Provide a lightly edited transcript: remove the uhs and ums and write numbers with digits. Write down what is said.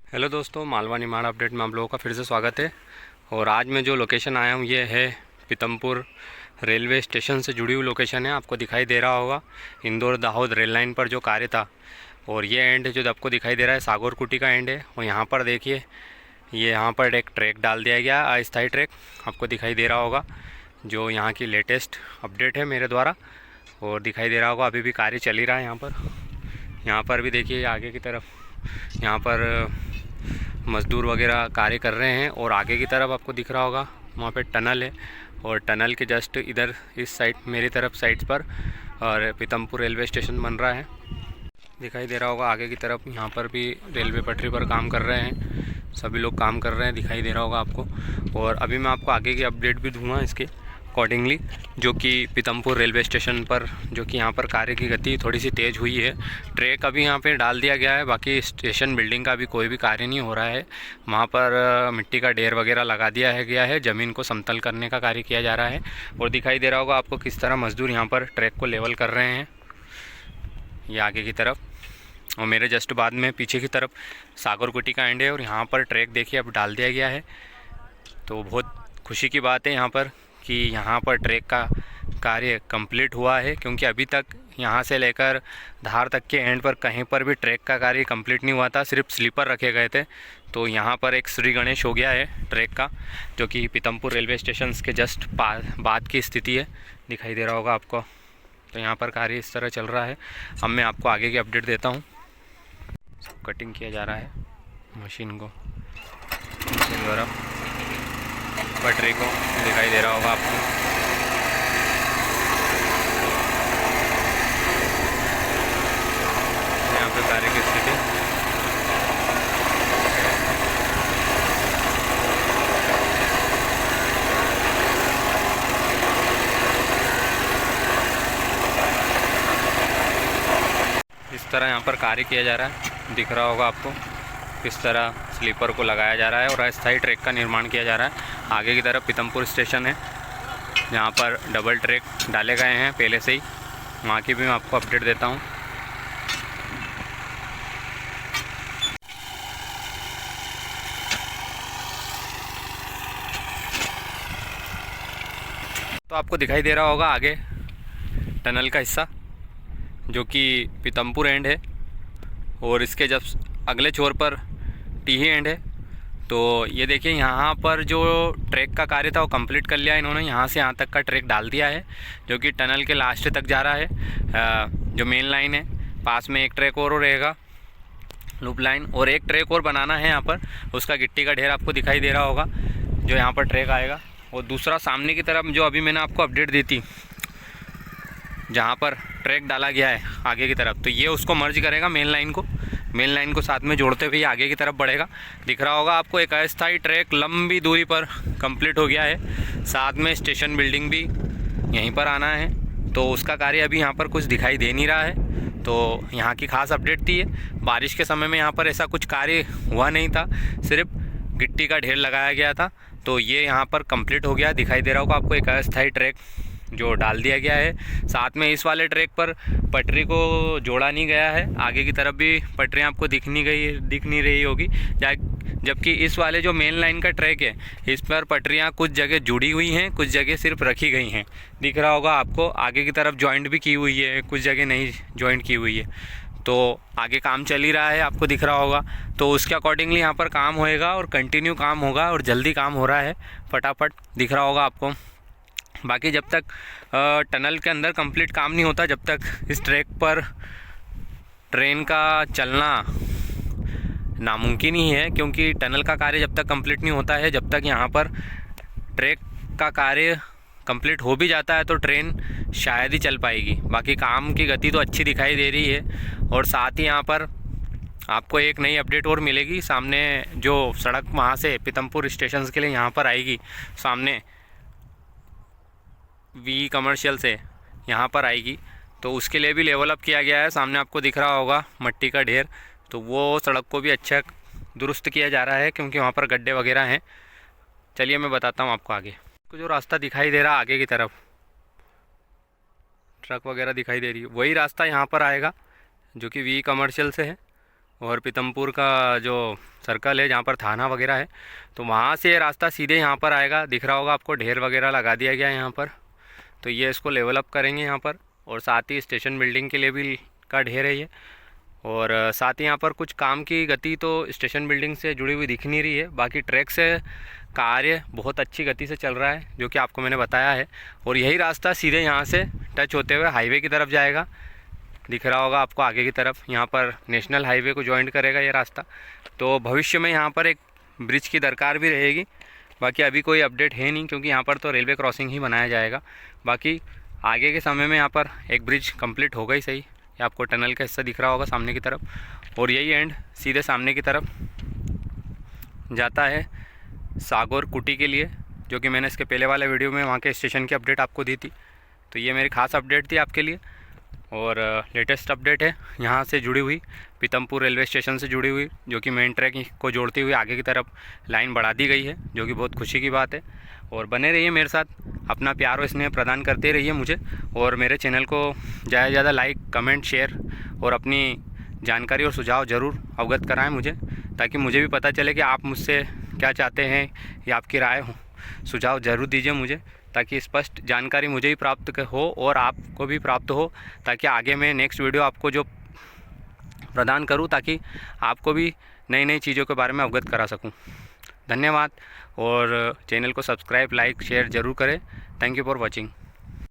Hello दोस्तों, Malwa Nimar update में आप लोगों का फिर से स्वागत है। और आज मैं जो लोकेशन आया हूँ ये है पीतमपुर रेलवे स्टेशन से जुड़ी हुई लोकेशन है। आपको दिखाई दे रहा होगा इंदौर दाहोद रेल लाइन पर जो कार्य था, और ये एंड जो आपको दिखाई दे रहा है सागौरकुटी का एंड है। और यहाँ पर देखिए, ये यहाँ पर एक ट्रैक डाल दिया गया, अस्थायी ट्रैक आपको दिखाई दे रहा होगा, जो यहाँ की लेटेस्ट अपडेट है मेरे द्वारा। और दिखाई दे रहा होगा अभी भी कार्य चल ही रहा है यहाँ पर भी देखिए आगे की तरफ, यहाँ पर मज़दूर वगैरह कार्य कर रहे हैं। और आगे की तरफ आपको दिख रहा होगा वहाँ पे टनल है, और टनल के जस्ट इधर इस साइड मेरी तरफ साइड पर और पीतमपुर रेलवे स्टेशन बन रहा है, दिखाई दे रहा होगा। आगे की तरफ यहाँ पर भी रेलवे पटरी पर काम कर रहे हैं, सभी लोग काम कर रहे हैं, दिखाई दे रहा होगा आपको। और अभी मैं आपको आगे की अपडेट भी दूंगा इसके अकॉर्डिंगली, जो कि पीतमपुर रेलवे स्टेशन पर जो कि यहाँ पर कार्य की गति थोड़ी सी तेज़ हुई है। ट्रैक अभी यहाँ पे डाल दिया गया है, बाकी स्टेशन बिल्डिंग का अभी कोई भी कार्य नहीं हो रहा है। वहाँ पर मिट्टी का ढेर वगैरह लगा दिया है गया है, ज़मीन को समतल करने का कार्य किया जा रहा है। और दिखाई दे रहा होगा आपको किस तरह मज़दूर यहाँ पर ट्रैक को लेवल कर रहे हैं, ये आगे की तरफ। और मेरे जस्ट बाद में पीछे की तरफ सागौरकुटी का एंड है, और यहाँ पर ट्रैक देखिए अब डाल दिया गया है। तो बहुत खुशी की बात है यहाँ पर कि यहाँ पर ट्रैक का कार्य कंप्लीट हुआ है, क्योंकि अभी तक यहाँ से लेकर धार तक के एंड पर कहीं पर भी ट्रैक का कार्य कंप्लीट नहीं हुआ था, सिर्फ स्लीपर रखे गए थे। तो यहाँ पर एक श्री गणेश हो गया है ट्रैक का, जो कि पीतमपुर रेलवे स्टेशन के जस्ट बाद की स्थिति है, दिखाई दे रहा होगा आपको। तो यहाँ पर कार्य इस तरह चल रहा है। अब मैं आपको आगे की अपडेट देता हूँ। कटिंग किया जा रहा है मशीन को द्वारा, पटरी को दिखाई दे रहा होगा आपको। यहाँ पे कार्य की स्थिति इस तरह यहाँ पर कार्य किया जा रहा है, दिख रहा होगा आपको किस तरह स्लीपर को लगाया जा रहा है और अस्थायी ट्रैक का निर्माण किया जा रहा है। आगे की तरफ पीतमपुर स्टेशन है, जहाँ पर डबल ट्रैक डाले गए हैं पहले से ही, वहाँ की भी मैं आपको अपडेट देता हूँ। तो आपको दिखाई दे रहा होगा आगे टनल का हिस्सा, जो कि पीतमपुर एंड है, और इसके जब अगले छोर पर टीही एंड है। तो ये देखिए यहाँ पर जो ट्रैक का कार्य था वो कंप्लीट कर लिया इन्होंने, यहाँ से यहाँ तक का ट्रैक डाल दिया है, जो कि टनल के लास्ट तक जा रहा है। जो मेन लाइन है पास में एक ट्रैक और रहेगा लूप लाइन, और एक ट्रैक और बनाना है यहाँ पर, उसका गिट्टी का ढेर आपको दिखाई दे रहा होगा, जो यहाँ पर ट्रैक आएगा। और दूसरा सामने की तरफ जो अभी मैंने आपको अपडेट दी थी, जहाँ पर ट्रैक डाला गया है आगे की तरफ, तो ये उसको मर्ज करेगा मेन लाइन को साथ में जोड़ते हुए आगे की तरफ बढ़ेगा। दिख रहा होगा आपको एक अस्थायी ट्रैक लंबी दूरी पर कंप्लीट हो गया है, साथ में स्टेशन बिल्डिंग भी यहीं पर आना है। तो उसका कार्य अभी यहाँ पर कुछ दिखाई दे नहीं रहा है, तो यहाँ की खास अपडेट थी। बारिश के समय में यहाँ पर ऐसा कुछ कार्य हुआ नहीं था, सिर्फ गिट्टी का ढेर लगाया गया था। तो ये यहाँ पर कंप्लीट हो गया, दिखाई दे रहा होगा आपको एक अस्थायी ट्रैक जो डाल दिया गया है। साथ में इस वाले ट्रैक पर पटरी को जोड़ा नहीं गया है, आगे की तरफ भी पटरियाँ आपको दिख नहीं रही होगी, जबकि इस वाले जो मेन लाइन का ट्रैक है इस पर पटरियाँ कुछ जगह जुड़ी हुई हैं, कुछ जगह सिर्फ रखी गई हैं, दिख रहा होगा आपको। आगे की तरफ जॉइंट भी की हुई है, कुछ जगह नहीं जॉइंट की हुई है। तो आगे काम चल ही रहा है, आपको दिख रहा होगा। तो उसके अकॉर्डिंगली यहाँ पर काम होएगा और कंटिन्यू काम होगा, और जल्दी काम हो रहा है, फटाफट दिख रहा होगा आपको। बाकी जब तक टनल के अंदर कंप्लीट काम नहीं होता, जब तक इस ट्रैक पर ट्रेन का चलना नामुमकिन ही है, क्योंकि टनल का कार्य जब तक कंप्लीट नहीं होता है, जब तक यहाँ पर ट्रैक का कार्य कंप्लीट हो भी जाता है तो ट्रेन शायद ही चल पाएगी। बाकी काम की गति तो अच्छी दिखाई दे रही है। और साथ ही यहाँ पर आपको एक नई अपडेट और मिलेगी, सामने जो सड़क वहाँ से पीतमपुर स्टेशन के लिए यहाँ पर आएगी, सामने वी कमर्शियल से यहाँ पर आएगी, तो उसके लिए भी लेवल अप किया गया है। सामने आपको दिख रहा होगा मट्टी का ढेर, तो वो सड़क को भी अच्छा दुरुस्त किया जा रहा है, क्योंकि वहाँ पर गड्ढे वगैरह हैं। चलिए मैं बताता हूँ आपको आगे। आपको जो रास्ता दिखाई दे रहा है आगे की तरफ, ट्रक वगैरह दिखाई दे रही है, वही रास्ता यहाँ पर आएगा, जो कि वी कमर्शियल से है। और पीतमपुर का जो सर्कल है जहाँ पर थाना वगैरह है, तो वहाँ से ये रास्ता सीधे यहाँ पर आएगा। दिख रहा होगा आपको, ढेर वगैरह लगा दिया गया है यहाँ पर। तो ये इसको लेवल अप करेंगे यहाँ पर, और साथ ही स्टेशन बिल्डिंग के लिए भी का ढेर है ये। और साथ ही यहाँ पर कुछ काम की गति तो स्टेशन बिल्डिंग से जुड़ी हुई दिख नहीं रही है, बाकी ट्रैक से कार्य बहुत अच्छी गति से चल रहा है, जो कि आपको मैंने बताया है। और यही रास्ता सीधे यहाँ से टच होते हुए हाईवे की तरफ जाएगा। दिख रहा होगा आपको आगे की तरफ, यहाँ पर नेशनल हाईवे को जॉइंट करेगा ये रास्ता। तो भविष्य में यहाँ पर एक ब्रिज की दरकार भी रहेगी। बाकी अभी कोई अपडेट है नहीं, क्योंकि यहाँ पर तो रेलवे क्रॉसिंग ही बनाया जाएगा। बाकी आगे के समय में यहाँ पर एक ब्रिज कंप्लीट होगा ही सही। ये आपको टनल का हिस्सा दिख रहा होगा सामने की तरफ, और यही एंड सीधे सामने की तरफ जाता है सागौर कुटी के लिए, जो कि मैंने इसके पहले वाले वीडियो में वहाँ के स्टेशन की अपडेट आपको दी थी। तो ये मेरी खास अपडेट थी आपके लिए, और लेटेस्ट अपडेट है यहाँ से जुड़ी हुई, पीतमपुर रेलवे स्टेशन से जुड़ी हुई, जो कि मेन ट्रैक को जोड़ती हुई आगे की तरफ लाइन बढ़ा दी गई है, जो कि बहुत खुशी की बात है। और बने रहिए मेरे साथ, अपना प्यार और स्नेह प्रदान करते रहिए मुझे, और मेरे चैनल को ज़्यादा से ज़्यादा लाइक, कमेंट, शेयर और अपनी जानकारी और सुझाव ज़रूर अवगत कराएं मुझे, ताकि मुझे भी पता चले कि आप मुझसे क्या चाहते हैं, या आपकी राय हो, सुझाव ज़रूर दीजिए मुझे, ताकि स्पष्ट जानकारी मुझे भी प्राप्त हो और आपको भी प्राप्त हो, ताकि आगे मैं नेक्स्ट वीडियो आपको जो प्रदान करूं, ताकि आपको भी नई नई चीज़ों के बारे में अवगत करा सकूं। धन्यवाद, और चैनल को सब्सक्राइब, लाइक, शेयर ज़रूर करें। Thank you for watching.